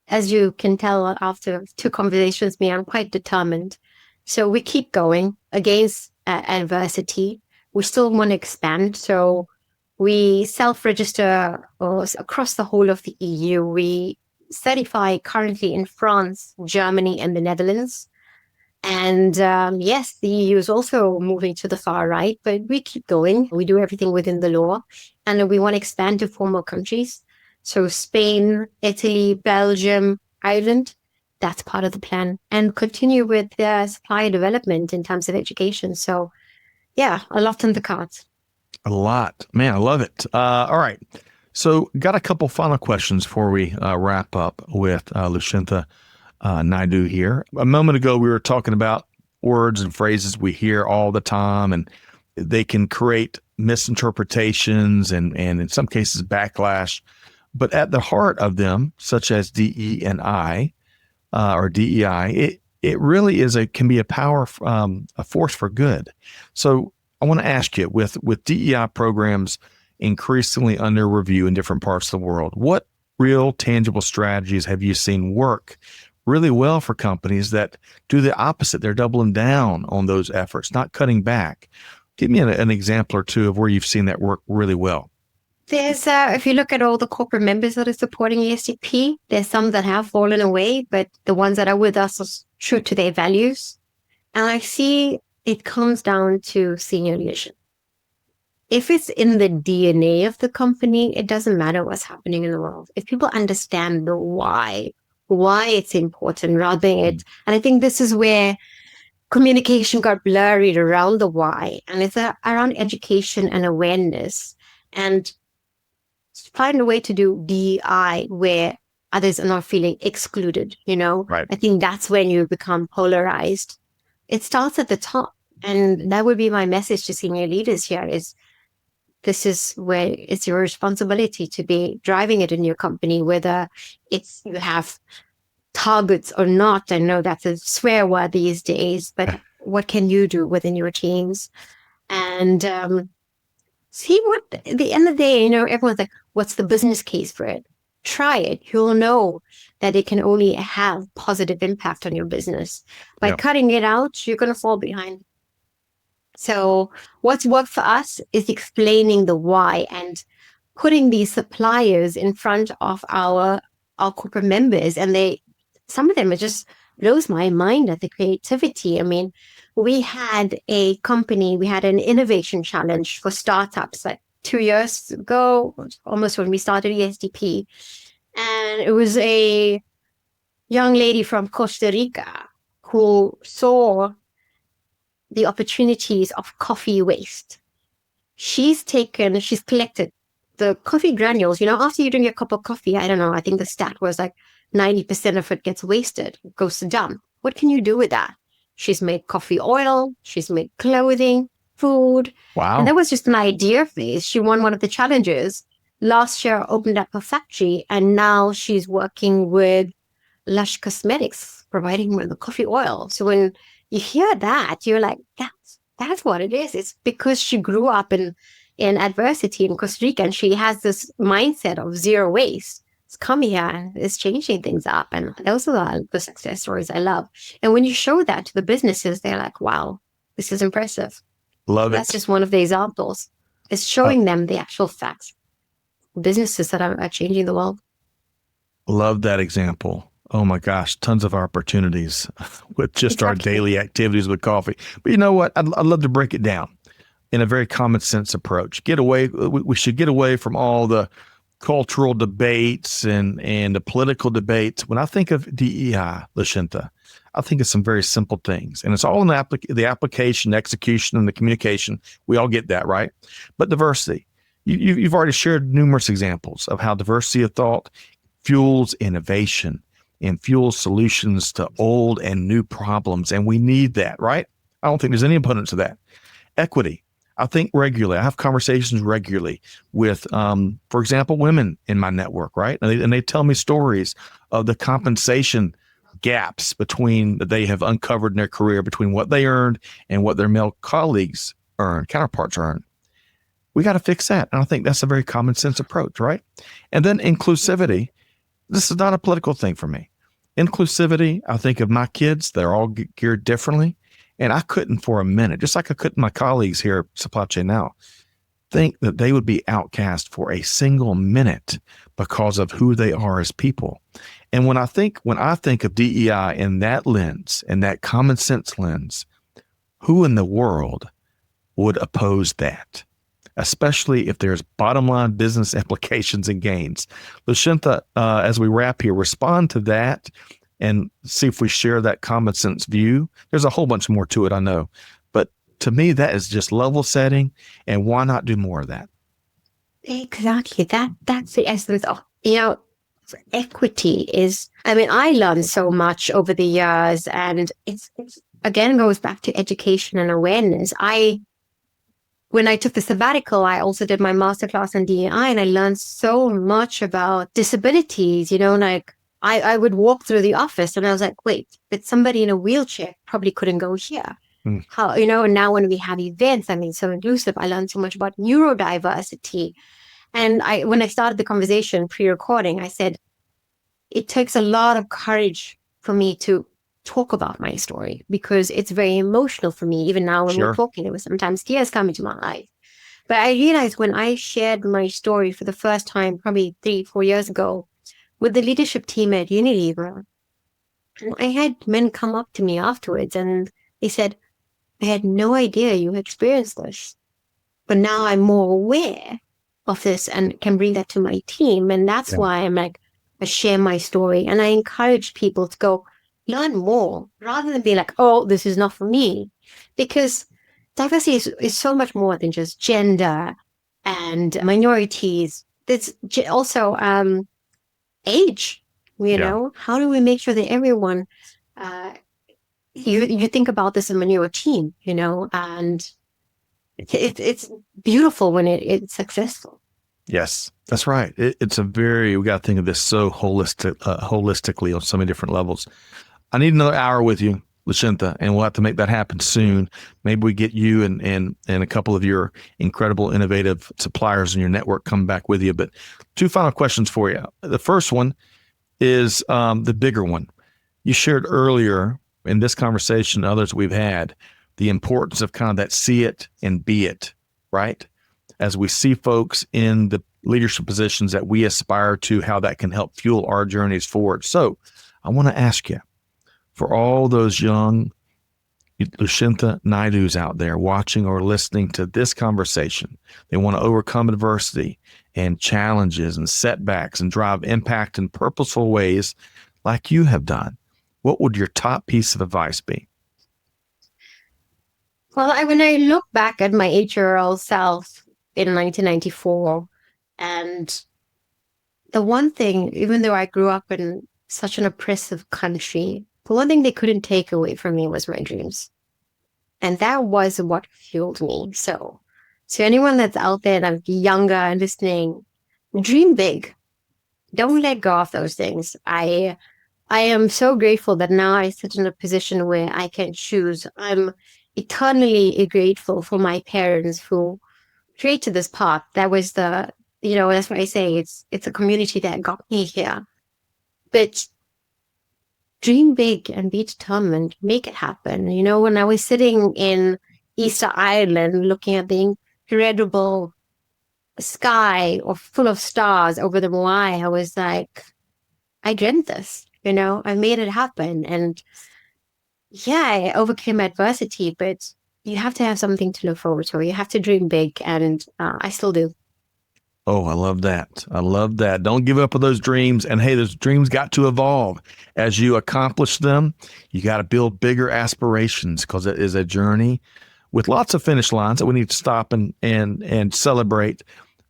as you can tell after 2 conversations with me, I'm quite determined. So we keep going against adversity. We still want to expand. So we self-register across the whole of the EU. We certify currently in France, Germany, and the Netherlands. And yes, the EU is also moving to the far right, but we keep going. We do everything within the law, and we want to expand to 4 more countries. So Spain, Italy, Belgium, Ireland, that's part of the plan. And continue with supplier development in terms of education. So yeah, a lot on the cards. A lot. Man, I love it. All right. So got a couple final questions before we wrap up with Lushentha Naidoo here. A moment ago, we were talking about words and phrases we hear all the time, and they can create misinterpretations and in some cases backlash. But at the heart of them, such as DE&I or DEI, it really can be a force for good. So I want to ask you, with DEI programs increasingly under review in different parts of the world, what real tangible strategies have you seen work really well for companies that do the opposite? They're doubling down on those efforts, not cutting back. Give me an example or two of where you've seen that work really well. There's, if you look at all the corporate members that are supporting ESDP, there's some that have fallen away, but the ones that are with us are true to their values. And I see it comes down to senior leadership. If it's in the DNA of the company, it doesn't matter what's happening in the world. If people understand the why it's important rather than it. And I think this is where communication got blurred around the why. And it's around education and awareness. And find a way to do DEI where others are not feeling excluded, Right. I think that's when you become polarized. It starts at the top. And that would be my message to senior leaders here is this is where it's your responsibility to be driving it in your company, whether it's you have targets or not. I know that's a swear word these days, but what can you do within your teams? And see what, at the end of the day, everyone's like, what's the business case for it? Try it. You'll know that it can only have positive impact on your business. By cutting it out, you're going to fall behind. So what's worked for us is explaining the why and putting these suppliers in front of our corporate members. And some of them, it just blows my mind at the creativity. I mean, we had a company, we had an innovation challenge for startups like 2 years ago, almost when we started ESDP. And it was a young lady from Costa Rica who saw the opportunities of coffee waste. She's collected the coffee granules. After you drink a cup of coffee, I don't know, I think the stat was like 90% of it gets wasted, goes to dump. What can you do with that? She's made coffee oil. She's made clothing, food. Wow. And that was just an idea phase. She won one of the challenges. Last year, opened up a factory, and now she's working with Lush Cosmetics, providing her the coffee oil. So when you hear that, you're like, that's what it is. It's because she grew up in adversity in Costa Rica, and she has this mindset of zero waste. It's come here and it's changing things up. And those are the success stories I love. And when you show that to the businesses, they're like, wow, this is impressive. Love it. That's just one of the examples. It's showing them the actual facts. Businesses that are changing the world. Love that example. Oh my gosh, tons of opportunities with just our daily activities with coffee. But you know what? I'd love to break it down in a very common sense approach. We should get away from all the cultural debates and the political debates. When I think of DEI, Lushentha, I think of some very simple things. And it's all in the application, execution, and the communication. We all get that, right? But diversity. You've already shared numerous examples of how diversity of thought fuels innovation and fuels solutions to old and new problems. And we need that, right? I don't think there's any opponent to that. Equity. I think regularly. I have conversations regularly with, for example, women in my network, right? And they tell me stories of the compensation gaps that they have uncovered in their career between what they earned and what their male counterparts earn. We got to fix that. And I think that's a very common sense approach, right? And then inclusivity. This is not a political thing for me. Inclusivity, I think of my kids, they're all geared differently. And I couldn't for a minute, just like I couldn't my colleagues here at Supply Chain Now, think that they would be outcast for a single minute because of who they are as people. And when I think of DEI in that lens, in that common sense lens, who in the world would oppose that? Especially if there's bottom line business implications and gains. Lushentha, as we wrap here, respond to that and see if we share that common sense view. There's a whole bunch more to it, I know. But to me, that is just level setting. And why not do more of that? Exactly. That's the essence of, equity is, I learned so much over the years, and it's again goes back to education and awareness. when I took the sabbatical, I also did my masterclass in DEI, and I learned so much about disabilities, like I would walk through the office and I was like, wait, but somebody in a wheelchair probably couldn't go here. How, and now when we have events, so inclusive, I learned so much about neurodiversity. And when I started the conversation pre-recording, I said, it takes a lot of courage for me to talk about my story because it's very emotional for me. Even now when we're talking, there was sometimes tears coming to my eyes. But I realized when I shared my story for the first time, probably 3-4 years ago, with the leadership team at Unilever, I had men come up to me afterwards and they said, I had no idea you experienced this, but now I'm more aware of this and can bring that to my team. And that's why I'm like, I share my story and I encourage people to go learn more rather than be like, oh, this is not for me. Because diversity is so much more than just gender and minorities. There's also age, how do we make sure that everyone, you think about this when you're a team, and it's beautiful when it's successful. Yes, that's right. We got to think of this so holistically on so many different levels. I need another hour with you, Lushentha, and we'll have to make that happen soon. Maybe we get you and a couple of your incredible, innovative suppliers in your network come back with you. But 2 final questions for you. The first one is the bigger one. You shared earlier in this conversation, others we've had, the importance of kind of that see it and be it, right? As we see folks in the leadership positions that we aspire to, how that can help fuel our journeys forward. So I want to ask you, for all those young Lushentha Naidoos out there watching or listening to this conversation, they want to overcome adversity and challenges and setbacks and drive impact in purposeful ways like you have done. What would your top piece of advice be? Well, when I look back at my 8-year-old self in 1994, and the one thing, even though I grew up in such an oppressive country, the one thing they couldn't take away from me was my dreams. And that was what fueled me. So anyone that's out there that's younger and listening, dream big. Don't let go of those things. I am so grateful that now I sit in a position where I can choose. I'm eternally grateful for my parents who created this path. That was that's what I say. It's a community that got me here. But dream big and be determined, make it happen. When I was sitting in Easter Island looking at the incredible sky or full of stars over the Moai, I was like, I dreamt this, I made it happen. And I overcame adversity, but you have to have something to look forward to. You have to dream big, and I still do. Oh, I love that. I love that. Don't give up on those dreams. And hey, those dreams got to evolve. As you accomplish them, you got to build bigger aspirations because it is a journey with lots of finish lines that we need to stop and celebrate.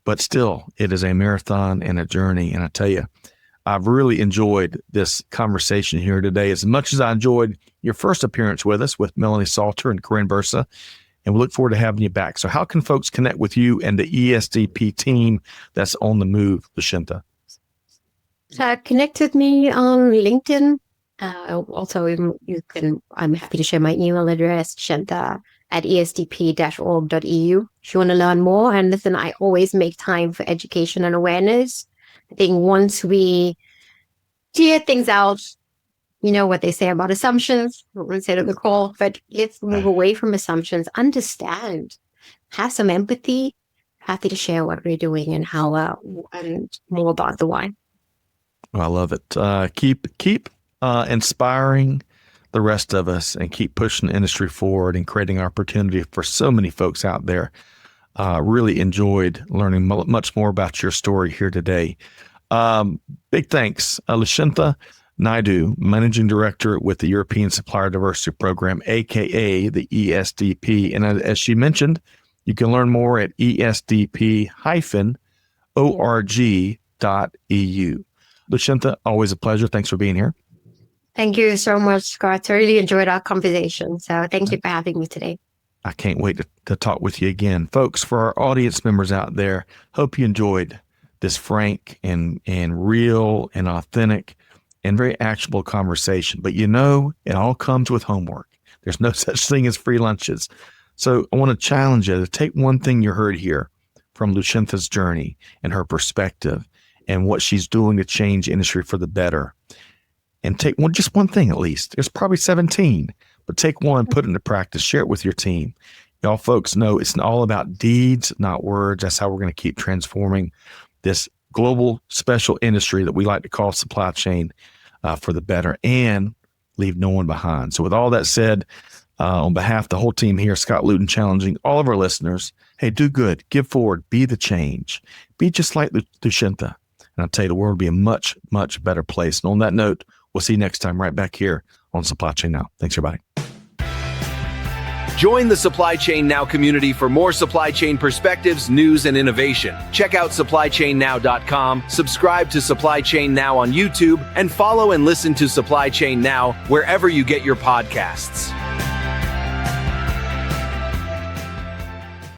But still, it is a marathon and a journey. And I tell you, I've really enjoyed this conversation here today as much as I enjoyed your first appearance with us with Melanie Salter and Corinne Bursa. And we look forward to having you back. So how can folks connect with you and the ESDP team that's on the move, Lushentha? Connect with me on LinkedIn. Also, I'm happy to share my email address, lushentha@esdp-org.eu. If you want to learn more, and listen, I always make time for education and awareness. I think once we clear things out, what they say about assumptions, I won't say it on the call, but let's move away from assumptions, understand, have some empathy, happy to share what we're doing and how, and more about the why. I love it. Keep inspiring the rest of us and keep pushing the industry forward and creating opportunity for so many folks out there. Really enjoyed learning much more about your story here today. Big thanks, Lushentha Naidoo, Managing Director with the European Supplier Diversity Program, aka the ESDP. And as she mentioned, you can learn more at esdp-org.eu. Lushentha, always a pleasure. Thanks for being here. Thank you so much, Scott. I really enjoyed our conversation. So thank you for having me today. I can't wait to talk with you again. Folks, for our audience members out there, hope you enjoyed this frank and real and authentic and very actionable conversation. But it all comes with homework. There's no such thing as free lunches. So I want to challenge you to take one thing you heard here from Lushentha's journey and her perspective and what she's doing to change industry for the better. And take just one thing at least. There's probably 17, but take one, put it into practice, share it with your team. Y'all folks know it's all about deeds, not words. That's how we're going to keep transforming this global special industry that we like to call supply chain for the better and leave no one behind. So with all that said, on behalf of the whole team here, Scott Luton challenging all of our listeners, hey, do good, give forward, be the change. Be just like Lushentha. And I'll tell you, the world will be a much, much better place. And on that note, we'll see you next time right back here on Supply Chain Now. Thanks, everybody. Join the Supply Chain Now community for more supply chain perspectives, news, and innovation. Check out supplychainnow.com, subscribe to Supply Chain Now on YouTube, and follow and listen to Supply Chain Now wherever you get your podcasts.